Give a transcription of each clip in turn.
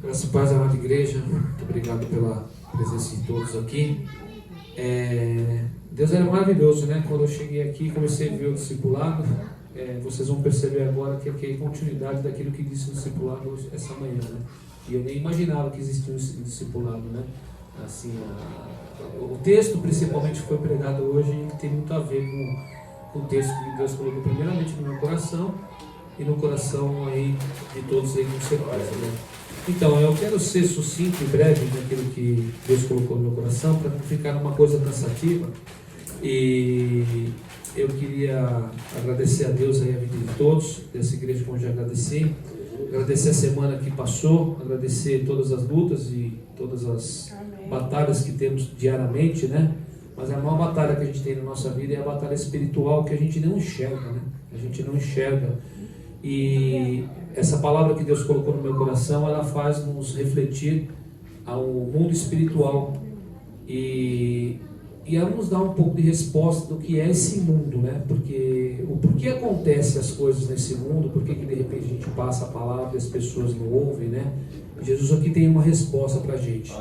Graças e paz, amada igreja, muito obrigado pela presença de todos aqui. Deus era maravilhoso, né? Quando eu cheguei aqui, comecei a ver o discipulado. Vocês vão perceber agora que aqui é continuidade daquilo que disse o discipulado essa manhã, né? E eu nem imaginava que existia um discipulado, né? Assim, o texto principalmente que foi pregado hoje tem muito a ver com o texto que Deus colocou primeiramente no meu coração e no coração aí de todos aí com certeza, né? Então, eu quero ser sucinto e breve naquilo que Deus colocou no meu coração, para não ficar uma coisa cansativa. E eu queria agradecer a Deus aí a vida de todos, dessa igreja como já agradeci. Agradecer a semana que passou, agradecer todas as lutas e todas as batalhas que temos diariamente, né? Mas a maior batalha que a gente tem na nossa vida é a batalha espiritual, que a gente não enxerga, né? A gente não enxerga. E essa palavra que Deus colocou no meu coração, ela faz nos refletir ao mundo espiritual e ela nos dá um pouco de resposta do que é esse mundo, né? Porque o porquê acontece as coisas nesse mundo, por que de repente a gente passa a palavra e as pessoas não ouvem, né? Jesus aqui tem uma resposta para a gente.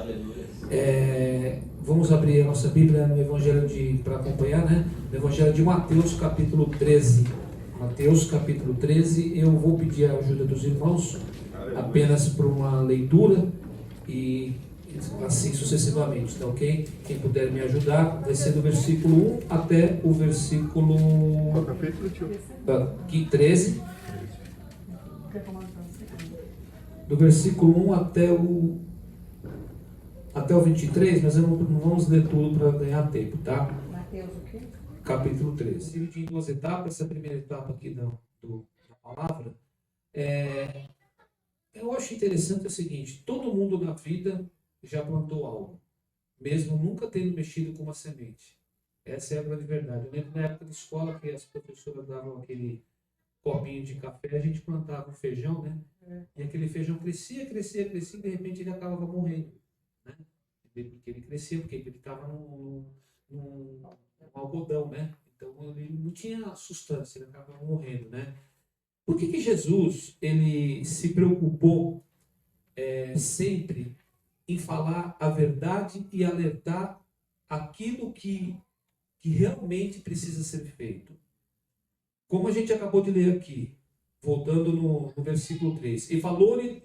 Vamos abrir a nossa Bíblia no Evangelho para acompanhar, né? No Evangelho de Mateus, capítulo 13. Mateus capítulo 13, eu vou pedir a ajuda dos irmãos apenas para uma leitura e assim sucessivamente, tá ok? Quem puder me ajudar, vai ser do versículo 1 até o versículo 13, do versículo 1 até o 23, mas não vamos ler tudo para ganhar tempo, tá? Mateus o quê? Capítulo 13. Dividir em duas etapas. Essa primeira etapa aqui da palavra, eu acho interessante o seguinte: todo mundo na vida já plantou algo, mesmo nunca tendo mexido com uma semente. Essa é a grande verdade. Eu lembro na época de escola que as professoras davam aquele copinho de café, a gente plantava um feijão, né? E aquele feijão crescia, crescia, crescia, e de repente ele acabava morrendo, né? Porque ele crescia, porque ele estava num algodão, né? Então ele não tinha sustância, ele acabava morrendo, né? Por que Jesus ele se preocupou sempre em falar a verdade e alertar aquilo que realmente precisa ser feito? Como a gente acabou de ler aqui, voltando no versículo 3, e falou-lhe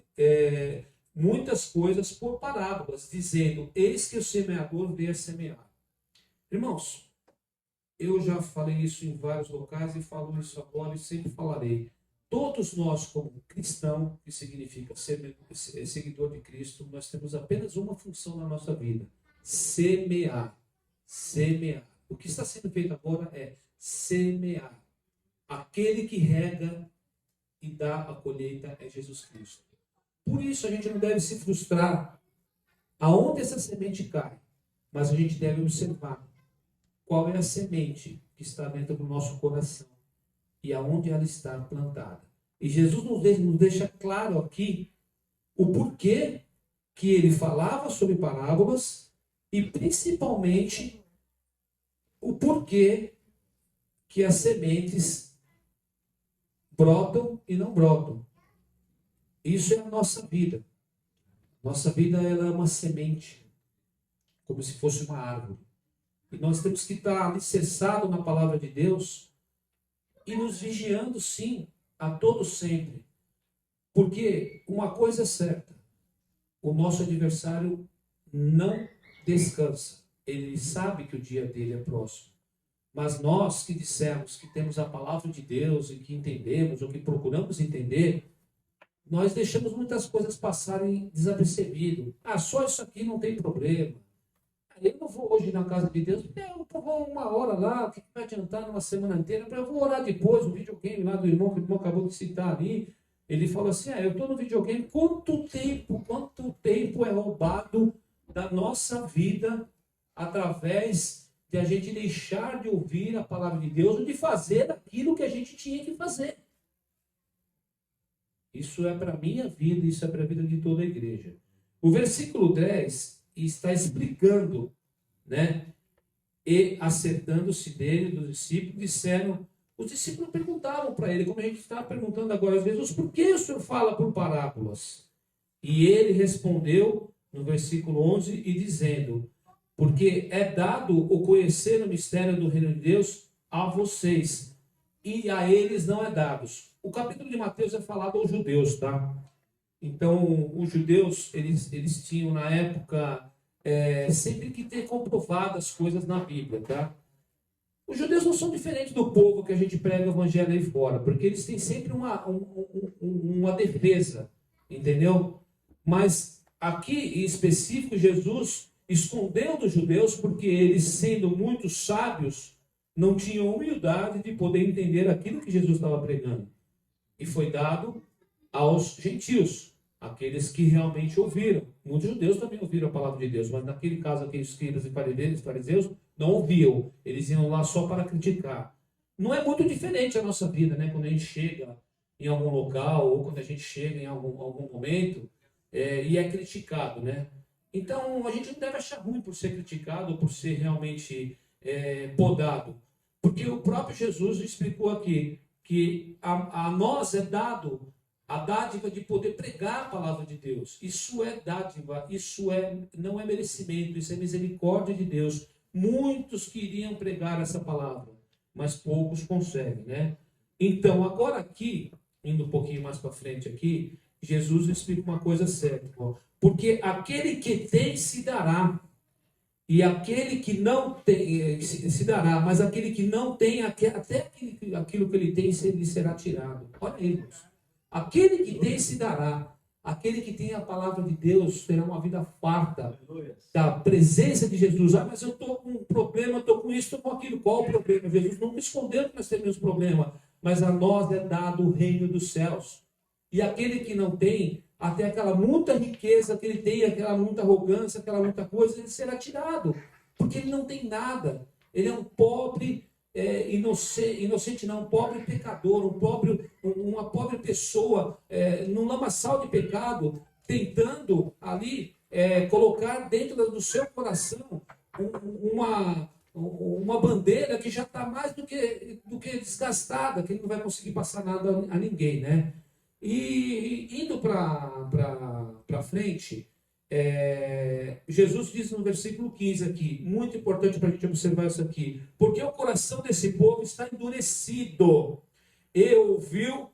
muitas coisas por parábolas, dizendo: eis que o semeador veio a semear. Irmãos, eu já falei isso em vários locais e falo isso agora e sempre falarei. Todos nós, como cristão, que significa ser seguidor de Cristo, nós temos apenas uma função na nossa vida: semear. Semear. O que está sendo feito agora é semear. Aquele que rega e dá a colheita é Jesus Cristo. Por isso a gente não deve se frustrar aonde essa semente cai, mas a gente deve observar qual é a semente que está dentro do nosso coração e aonde ela está plantada. E Jesus nos deixa claro aqui o porquê que ele falava sobre parábolas e principalmente o porquê que as sementes brotam e não brotam. Isso é a nossa vida. Nossa vida ela é uma semente, como se fosse uma árvore. E nós temos que estar alicerçados na palavra de Deus e nos vigiando, sim, a todo sempre. Porque uma coisa é certa: o nosso adversário não descansa. Ele sabe que o dia dele é próximo. Mas nós que dissemos que temos a palavra de Deus e que entendemos ou que procuramos entender, nós deixamos muitas coisas passarem desapercebido. Só isso aqui não tem problema. Eu não vou hoje na casa de Deus, eu vou uma hora lá, o que vai adiantar numa semana inteira? Eu vou orar depois, o videogame lá do irmão, que o irmão acabou de citar ali. Ele falou assim: eu estou no videogame. Quanto tempo é roubado da nossa vida através de a gente deixar de ouvir a palavra de Deus ou de fazer aquilo que a gente tinha que fazer? Isso é para a minha vida, isso é para a vida de toda a igreja. O versículo 10 está explicando, né? E acertando-se dele, dos discípulos, disseram, os discípulos perguntaram para ele, como a gente está perguntando agora, às vezes, por que o senhor fala por parábolas? E ele respondeu, no versículo 11, e dizendo: porque é dado o conhecer o mistério do reino de Deus a vocês, e a eles não é dado. O capítulo de Mateus é falado aos judeus, tá? Então, os judeus, eles tinham na época sempre que ter comprovado as coisas na Bíblia, tá? Os judeus não são diferentes do povo que a gente prega o evangelho aí fora, porque eles têm sempre uma defesa, entendeu? Mas aqui, em específico, Jesus escondeu dos judeus porque eles, sendo muito sábios, não tinham humildade de poder entender aquilo que Jesus estava pregando. E foi dado aos gentios, aqueles que realmente ouviram. Muitos judeus também ouviram a palavra de Deus, mas naquele caso, aqueles escribas e fariseus não ouviam. Eles iam lá só para criticar. Não é muito diferente a nossa vida, né? Quando a gente chega em algum local ou quando a gente chega em algum momento e é criticado, né? Então, a gente não deve achar ruim por ser criticado ou por ser realmente podado. Porque o próprio Jesus explicou aqui que a nós é dado a dádiva de poder pregar a palavra de Deus. Isso é dádiva, não é merecimento, isso é misericórdia de Deus. Muitos queriam pregar essa palavra, mas poucos conseguem, né? Então, agora aqui, indo um pouquinho mais para frente aqui, Jesus explica uma coisa certa, ó. Porque aquele que tem se dará, e aquele que não tem se dará, mas aquele que não tem, até aquilo que ele tem, ele será tirado. Olha aí, irmãos. Aquele que tem se dará, aquele que tem a palavra de Deus terá uma vida farta da presença de Jesus. Ah, mas eu estou com um problema, estou com isso, estou com aquilo. Qual o problema? Jesus não me escondeu que nós temos problema, mas a nós é dado o reino dos céus. E aquele que não tem, até aquela muita riqueza que ele tem, aquela muita arrogância, aquela muita coisa, ele será tirado, porque ele não tem nada. Ele é um pobre inocente não, um pobre pecador, uma pobre pessoa num lamaçal de pecado, tentando ali colocar dentro do seu coração uma bandeira que já está mais do que desgastada, que ele não vai conseguir passar nada a ninguém, né? E indo para frente, Jesus diz no versículo 15 aqui, muito importante para a gente observar isso aqui, porque o coração desse povo está endurecido, e ouviu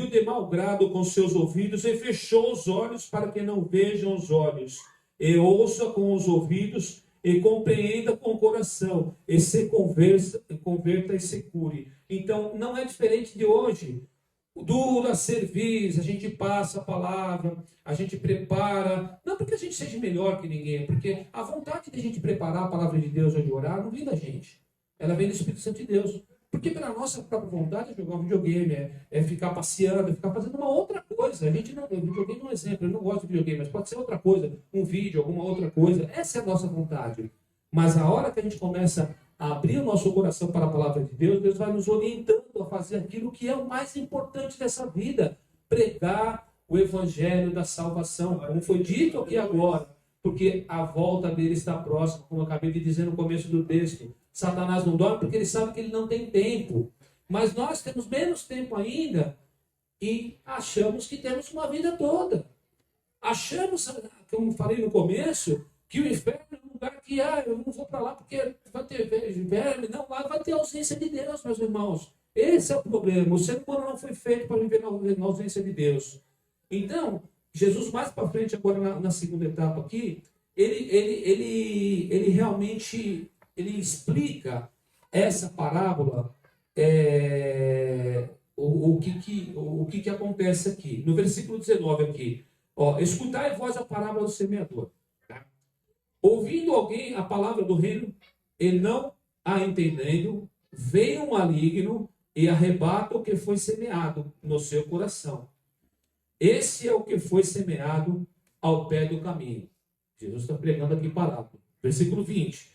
de mau grado com seus ouvidos, e fechou os olhos para que não vejam os olhos, e ouça com os ouvidos, e compreenda com o coração, e se converta e se cure. Então, não é diferente de hoje. Duro a serviço, a gente passa a palavra, a gente prepara, não porque a gente seja melhor que ninguém, porque a vontade de a gente preparar a palavra de Deus ou de orar não vem da gente, ela vem do Espírito Santo de Deus, porque pela nossa própria vontade é jogar um videogame, ficar passeando, ficar fazendo uma outra coisa. A gente não, videogame é um exemplo, eu não gosto de videogame, mas pode ser outra coisa, um vídeo, alguma outra coisa, essa é a nossa vontade. Mas a hora que a gente começa a abrir o nosso coração para a palavra de Deus, Deus vai nos orientando a fazer aquilo que é o mais importante dessa vida, pregar o evangelho da salvação, como foi dito aqui agora, porque a volta dele está próxima, como eu acabei de dizer no começo do texto. Satanás não dorme porque ele sabe que ele não tem tempo, mas nós temos menos tempo ainda e achamos que temos uma vida toda. Achamos, como falei no começo, que o inferno é um lugar que eu não vou para lá porque vai ter verme. Não, lá vai ter ausência de Deus, meus irmãos. Esse é o problema. O ser humano não foi feito para viver na ausência de Deus. Então, Jesus, mais para frente, agora na segunda etapa aqui, ele realmente explica essa parábola, o que acontece aqui. No versículo 19 aqui, escutai vós a parábola do semeador. Ouvindo alguém a palavra do reino, e não a entendendo, vem um maligno e arrebata o que foi semeado no seu coração. Esse é o que foi semeado ao pé do caminho. Jesus está pregando aqui parábola. Versículo 20.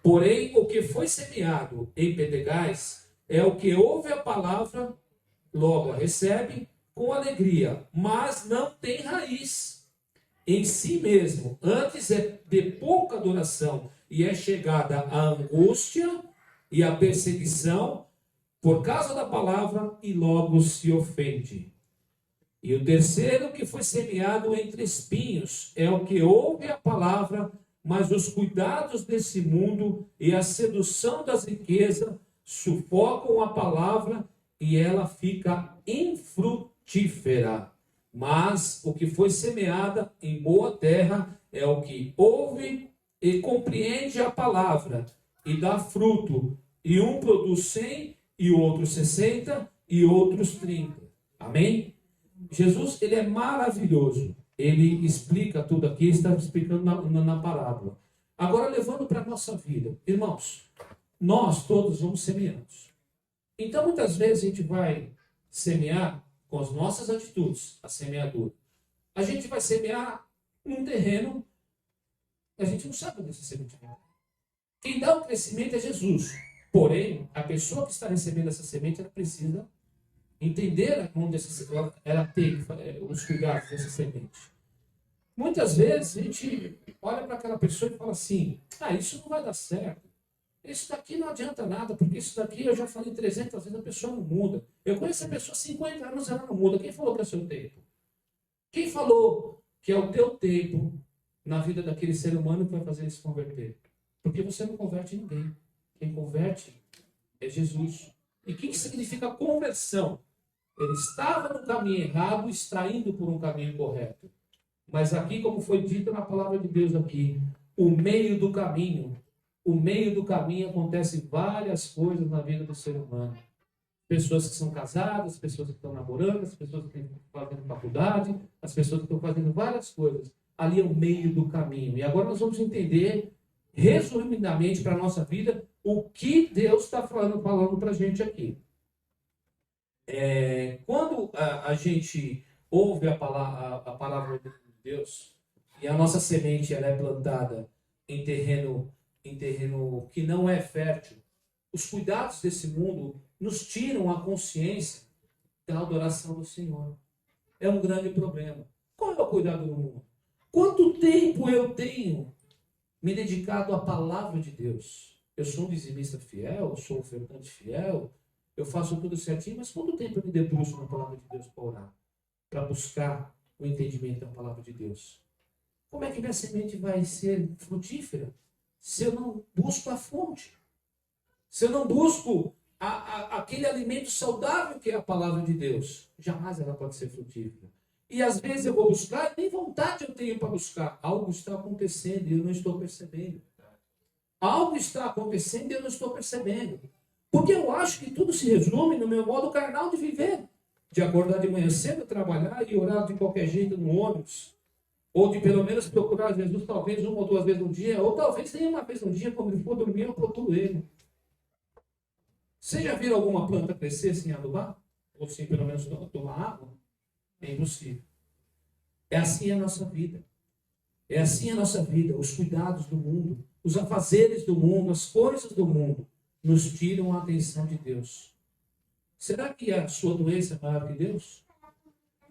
Porém, o que foi semeado em pedregais é o que ouve a palavra, logo a recebe com alegria, mas não tem raiz em si mesmo, antes é de pouca duração, e é chegada a angústia e a perseguição por causa da palavra, e logo se ofende. E o terceiro, que foi semeado entre espinhos, é o que ouve a palavra, mas os cuidados desse mundo e a sedução das riquezas sufocam a palavra e ela fica infrutífera. Mas o que foi semeada em boa terra é o que ouve e compreende a palavra e dá fruto. E um produz 100, e o outro 60, e outros 30. Amém? Jesus, ele é maravilhoso. Ele explica tudo aqui, está explicando na parábola. Agora, levando para a nossa vida. Irmãos, nós todos vamos semeando. Então, muitas vezes a gente vai semear com as nossas atitudes, a semeadura. A gente vai semear num terreno, a gente não sabe onde essa semente vai. Quem dá o crescimento é Jesus. Porém, a pessoa que está recebendo essa semente, ela precisa entender onde ela tem os cuidados dessa semente. Muitas vezes a gente olha para aquela pessoa e fala assim: ah, isso não vai dar certo. Isso daqui não adianta nada, porque isso daqui eu já falei 300 vezes, a pessoa não muda. Eu conheço a pessoa há 50 anos, ela não muda. Quem falou que é o seu tempo? Quem falou que é o teu tempo na vida daquele ser humano que vai fazer ele se converter? Porque você não converte ninguém. Quem converte é Jesus. E o que significa conversão? Ele estava no caminho errado, extraindo por um caminho correto. Mas aqui, como foi dito na palavra de Deus aqui, o meio do caminho acontece várias coisas na vida do ser humano. Pessoas que são casadas, pessoas que estão namorando, as pessoas que estão fazendo faculdade, as pessoas que estão fazendo várias coisas. Ali é o meio do caminho. E agora nós vamos entender, resumidamente para a nossa vida, o que Deus está falando para a gente aqui. Quando a gente ouve a palavra de Deus e a nossa semente ela é plantada em terreno que não é fértil, os cuidados desse mundo nos tiram a consciência da adoração do Senhor. É um grande problema. Qual é o cuidado do mundo? Quanto tempo eu tenho me dedicado à palavra de Deus? Eu sou um dizimista fiel, eu sou um ofertante fiel, eu faço tudo certinho, mas quanto tempo eu me debruço na palavra de Deus para orar? Para buscar o entendimento da palavra de Deus? Como é que minha semente vai ser frutífera se eu não busco a fonte? Se eu não busco aquele alimento saudável que é a palavra de Deus, jamais ela pode ser frutífera. E às vezes eu vou buscar, nem vontade eu tenho para buscar. Algo está acontecendo e eu não estou percebendo. Algo está acontecendo e eu não estou percebendo. Porque eu acho que tudo se resume no meu modo carnal de viver. De acordar de manhã cedo, trabalhar e orar de qualquer jeito no ônibus. Ou de pelo menos procurar Jesus talvez uma ou duas vezes no dia. Ou talvez nem uma vez no dia, quando ele for dormir, eu procuro ele. Você já viu alguma planta crescer sem adubar? Ou sem pelo menos tomar água? É impossível. É assim a nossa vida. É assim a nossa vida. Os cuidados do mundo, os afazeres do mundo, as coisas do mundo nos tiram a atenção de Deus. Será que a sua doença é maior que Deus?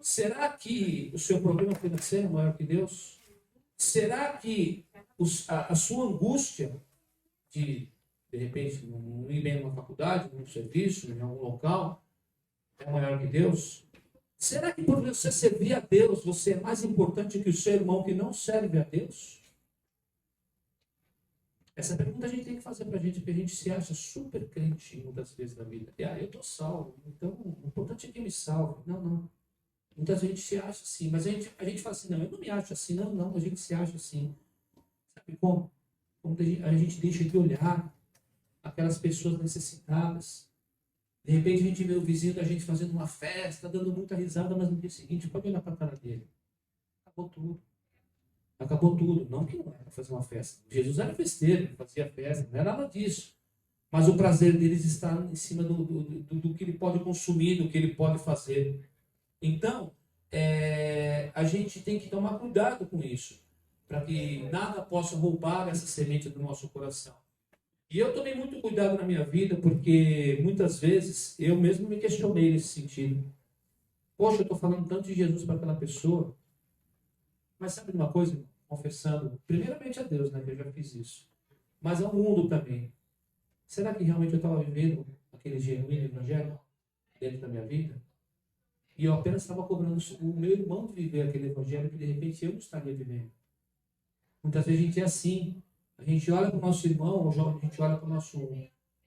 Será que o seu problema financeiro é maior que Deus? Será que a sua angústia de repente, não ir bem numa faculdade, num serviço, em algum local, é maior que Deus? Será que por você servir a Deus, você é mais importante que o seu irmão que não serve a Deus? Essa pergunta a gente tem que fazer para a gente, porque a gente se acha super crente muitas vezes na vida. Eu estou salvo, então o importante é que me salve. Não. Muitas vezes a gente se acha assim, mas a gente fala assim, não, eu não me acho assim, não, a gente se acha assim. Sabe como? Como a gente deixa de olhar aquelas pessoas necessitadas. De repente a gente vê o vizinho da gente fazendo uma festa, dando muita risada, mas no dia seguinte pode olhar para a cara dele. Acabou tudo. Acabou tudo. Não que não era fazer uma festa. Jesus era festeiro, fazia festa, não era nada disso. Mas o prazer deles está em cima do que ele pode consumir, do que ele pode fazer. Então, a gente tem que tomar cuidado com isso, para que nada possa roubar essa semente do nosso coração. E eu tomei muito cuidado na minha vida, porque muitas vezes eu mesmo me questionei nesse sentido. Poxa, eu estou falando tanto de Jesus para aquela pessoa, mas sabe de uma coisa? Confessando, primeiramente a Deus, né, que eu já fiz isso, mas ao mundo também. Será que realmente eu estava vivendo aquele genuíno evangelho dentro da minha vida? E eu apenas estava cobrando o meu irmão de viver aquele evangelho que de repente eu não estaria vivendo. Muitas vezes a gente é assim. A gente olha para o nosso irmão, ou a gente olha para o nosso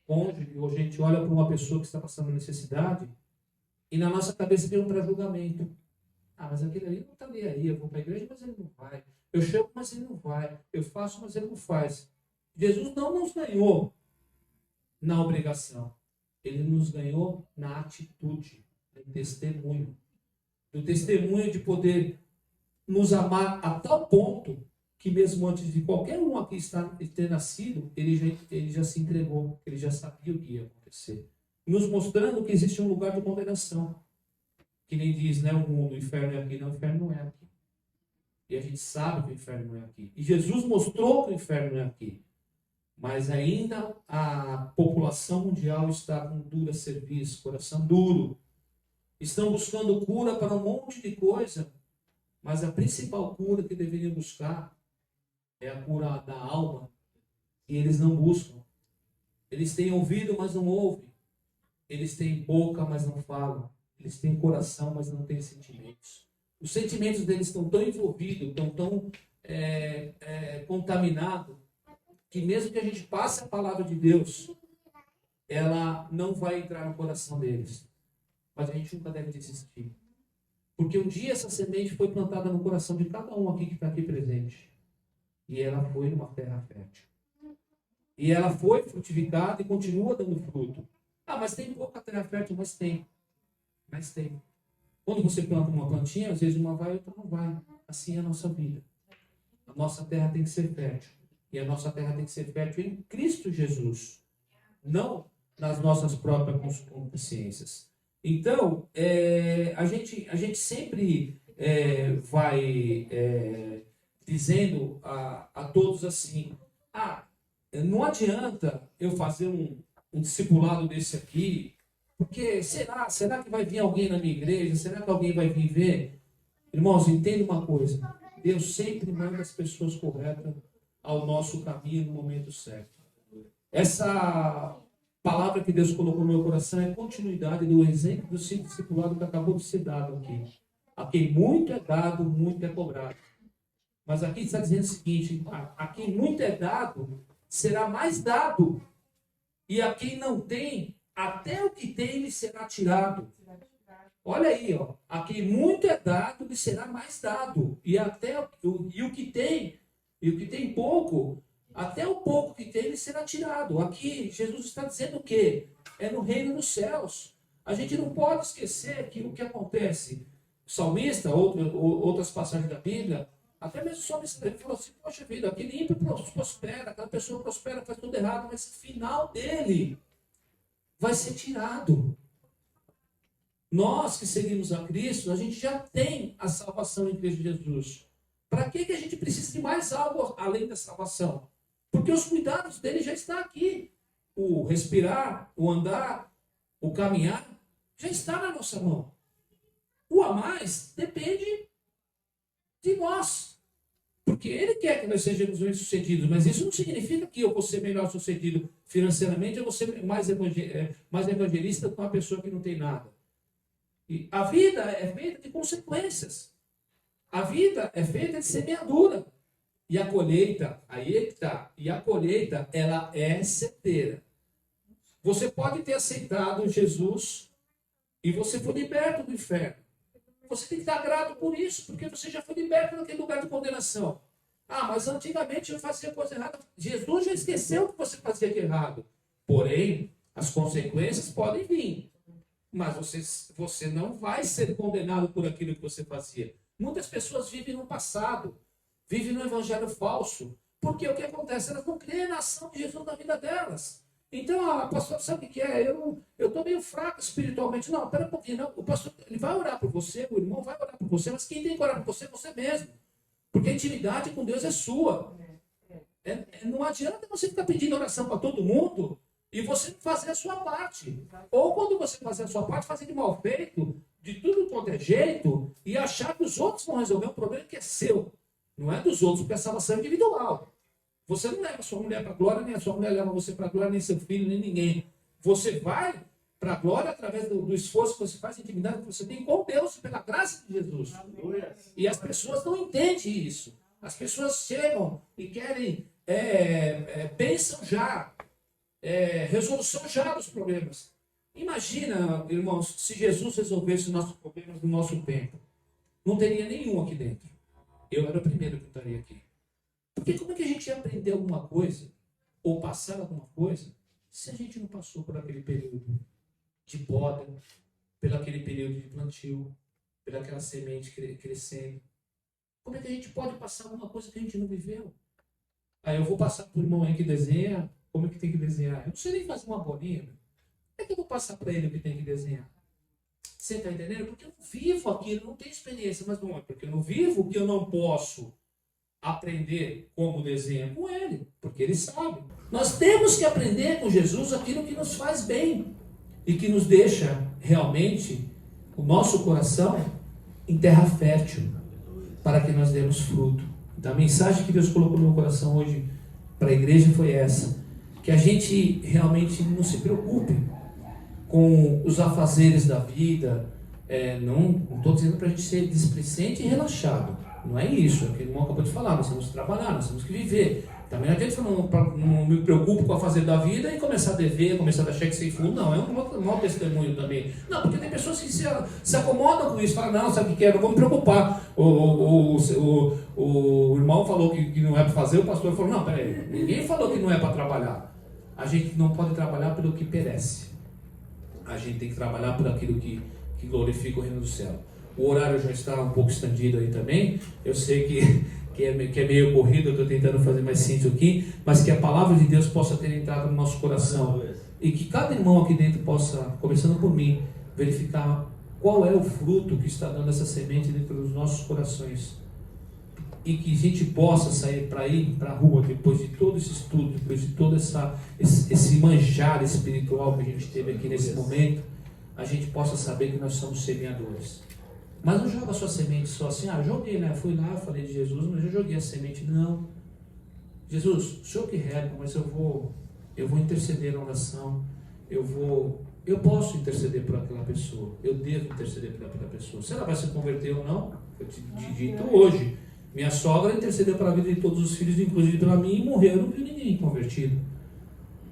cônjuge, ou a gente olha para uma pessoa que está passando necessidade, e na nossa cabeça vem um pré-julgamento. Ah, mas aquele ali não está nem aí. Eu vou para a igreja, mas ele não vai. Eu chamo, mas ele não vai. Eu faço, mas ele não faz. Jesus não nos ganhou na obrigação. Ele nos ganhou na atitude, no testemunho. No testemunho de poder nos amar a tal ponto que mesmo antes de qualquer um aqui ter nascido, ele já se entregou, ele já sabia o que ia acontecer. Nos mostrando que existe um lugar de condenação. Que nem diz, né, o mundo, o inferno é aqui. Não, o inferno não é aqui. E a gente sabe que o inferno não é aqui. E Jesus mostrou que o inferno não é aqui. Mas ainda a população mundial está com dura serviço, coração duro. Estão buscando cura para um monte de coisa. Mas a principal cura que deveriam buscar é a cura da alma. E eles não buscam. Eles têm ouvido, mas não ouvem. Eles têm boca, mas não falam. Eles têm coração, mas não têm sentimentos. Os sentimentos deles estão tão envolvidos, estão tão contaminados, que mesmo que a gente passe a palavra de Deus, ela não vai entrar no coração deles. Mas a gente nunca deve desistir. Porque um dia essa semente foi plantada no coração de cada um aqui que está aqui presente. E ela foi numa terra fértil. E ela foi frutificada e continua dando fruto. Ah, mas tem pouca terra fértil, mas tem. Mas tem. Quando você planta uma plantinha, às vezes uma vai e outra não vai. Assim é a nossa vida. A nossa terra tem que ser fértil. E a nossa terra tem que ser fértil em Cristo Jesus. Não nas nossas próprias consciências. Então, a gente sempre vai dizendo a todos assim, não adianta eu fazer um discipulado desse aqui, porque será que vai vir alguém na minha igreja? Será que alguém vai vir ver? Irmãos, entenda uma coisa. Deus sempre manda as pessoas corretas ao nosso caminho no momento certo. Essa palavra que Deus colocou no meu coração é continuidade do exemplo do discipulado que acabou de ser dado aqui. A quem muito é dado, muito é cobrado. Mas aqui está dizendo o seguinte, a quem muito é dado, será mais dado. E a quem não tem, até o que tem lhe será tirado. Olha aí, ó. A quem muito é dado, lhe será mais dado. E o que tem pouco, até o pouco que tem, lhe será tirado. Aqui, Jesus está dizendo o quê? É no reino dos céus. A gente não pode esquecer que o que acontece. O salmista, outras passagens da Bíblia, até mesmo o salmista ele falou assim, poxa vida, aquele ímpio prospera, aquela pessoa prospera, faz tudo errado, mas o final dele vai ser tirado. Nós que seguimos a Cristo, a gente já tem a salvação em Cristo Jesus. Para que a gente precisa de mais algo além da salvação? Porque os cuidados dele já estão aqui. O respirar, o andar, o caminhar, já está na nossa mão. O a mais depende de nós. Porque ele quer que nós sejamos bem-sucedidos, mas isso não significa que eu vou ser melhor sucedido financeiramente, eu vou ser mais evangelista com uma pessoa que não tem nada. E a vida é feita de consequências. A vida é feita de semeadura. E a colheita, aí é que está, e a colheita, ela é certeira. Você pode ter aceitado Jesus e você foi liberto do inferno. Você tem que estar grato por isso, porque você já foi liberto daquele lugar de condenação. Mas antigamente eu fazia coisa errada. Jesus já esqueceu que você fazia de errado. Porém, as consequências podem vir. Mas você não vai ser condenado por aquilo que você fazia. Muitas pessoas vivem no passado, vivem no evangelho falso. Porque o que acontece? Elas não creem na ação de Jesus na vida delas. Então, pastor, sabe o que é? Eu estou meio fraco espiritualmente. Não, pera um pouquinho. Não. O pastor ele vai orar por você, o irmão vai orar por você, mas quem tem que orar por você é você mesmo. Porque a intimidade com Deus é sua. Não adianta você ficar pedindo oração para todo mundo e você não fazer a sua parte. Ou quando você fazer a sua parte, fazer de mal feito, de tudo quanto é jeito, e achar que os outros vão resolver um problema que é seu. Não é dos outros, porque a salvação é individual. Você não leva sua mulher para a glória, nem a sua mulher leva você para a glória, nem seu filho, nem ninguém. Você vai para a glória através do esforço que você faz, a intimidade que você tem com Deus, pela graça de Jesus. E as pessoas não entendem isso. As pessoas chegam e querem bênção já, resolução já dos problemas. Imagina, irmãos, se Jesus resolvesse os nossos problemas no nosso tempo. Não teria nenhum aqui dentro. Eu era o primeiro que estaria aqui. Porque como é que a gente ia aprender alguma coisa, ou passar alguma coisa, se a gente não passou por aquele período de poda, pelo aquele período de plantio, pelaquela semente crescendo? Como é que a gente pode passar alguma coisa que a gente não viveu? Aí eu vou passar para o irmão aí que desenha, como é que tem que desenhar? Eu não sei nem fazer uma bolinha. Como é que eu vou passar para ele o que tem que desenhar? Você está entendendo? Porque eu não vivo aquilo, eu não tenho experiência. Mas não é porque eu não vivo que eu não posso aprender como desenha com ele, porque ele sabe. Nós temos que aprender com Jesus aquilo que nos faz bem e que nos deixa realmente o nosso coração em terra fértil, para que nós demos fruto. Então a mensagem que Deus colocou no meu coração hoje para a igreja foi essa: que a gente realmente não se preocupe com os afazeres da vida. Não estou dizendo para a gente ser displicente e relaxado, não é isso, é o que o irmão acabou de falar. Nós temos que trabalhar, nós temos que viver. Também não adianta não me preocupo com o afazer da vida e começar a dever, começar a dar cheque sem fundo. Não, é um mau testemunho também. Não, porque tem pessoas que se acomodam com isso, falam, não, sabe o que é, não vou me preocupar. O irmão falou que não é para fazer, o pastor falou, não, peraí, ninguém falou que não é para trabalhar. A gente não pode trabalhar pelo que perece. A gente tem que trabalhar por aquilo que glorifica o reino do céu. O horário já está um pouco estendido aí também. Eu sei que é meio corrido, eu estou tentando fazer mais síntese aqui, mas que a palavra de Deus possa ter entrado no nosso coração. E que cada irmão aqui dentro possa, começando por mim, verificar qual é o fruto que está dando essa semente dentro dos nossos corações. E que a gente possa sair para ir para a rua, depois de todo esse estudo, depois de todo esse manjar espiritual que a gente teve aqui nesse momento, a gente possa saber que nós somos semeadores. Mas não joga a sua semente só assim, joguei, né? Fui lá, falei de Jesus, mas eu joguei a semente. Não. Jesus, o Senhor que rega, mas eu vou interceder na oração, eu posso interceder por aquela pessoa, eu devo interceder por aquela pessoa. Se ela vai se converter ou não, eu te dito hoje. Minha sogra intercedeu pela vida de todos os filhos, inclusive pela minha, e morreu. Eu não vi ninguém convertido.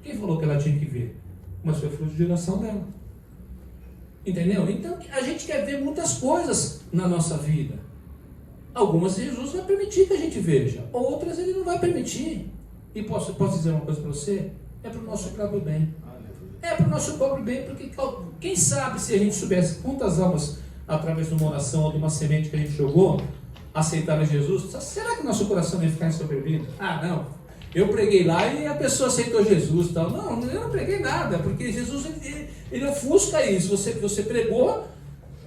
Quem falou que ela tinha que ver? Mas foi fruto de oração dela. Entendeu? Então a gente quer ver muitas coisas na nossa vida. Algumas Jesus vai permitir que a gente veja, outras ele não vai permitir. E posso dizer uma coisa para você? É para o nosso próprio bem. É para o nosso próprio bem, porque quem sabe se a gente soubesse quantas almas, através de uma oração ou de uma semente que a gente jogou, aceitaram Jesus, será que o nosso coração ia ficar ensoberbido? Não, eu preguei lá e a pessoa aceitou Jesus e tal. Não, eu não preguei nada, porque Jesus ele ofusca isso. Você pregou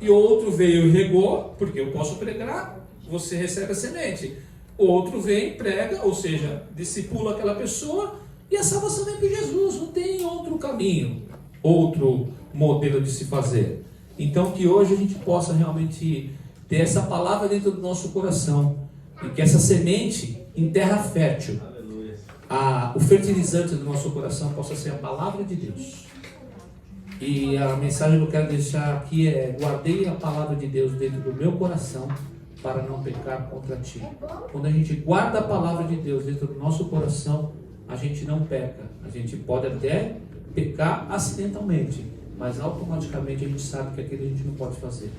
e outro veio e regou, porque eu posso pregar, você recebe a semente. Outro vem, prega, ou seja, discipula aquela pessoa e a salvação vem por Jesus. Não tem outro caminho, outro modelo de se fazer. Então que hoje a gente possa realmente ter essa palavra dentro do nosso coração e que essa semente em terra fértil, o fertilizante do nosso coração possa ser a palavra de Deus. E a mensagem que eu quero deixar aqui é: guardei a palavra de Deus dentro do meu coração para não pecar contra ti. Quando a gente guarda a palavra de Deus dentro do nosso coração, a gente não peca. A gente pode até pecar acidentalmente, mas automaticamente a gente sabe que aquilo a gente não pode fazer.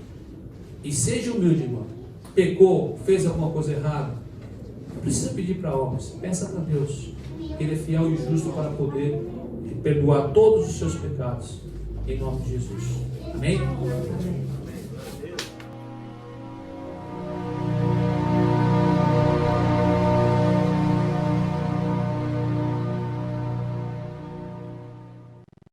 E seja humilde, irmão. Pecou, fez alguma coisa errada, não precisa pedir para homens, peça para Deus. Ele é fiel e justo para poder perdoar todos os seus pecados, em nome de Jesus. Amém?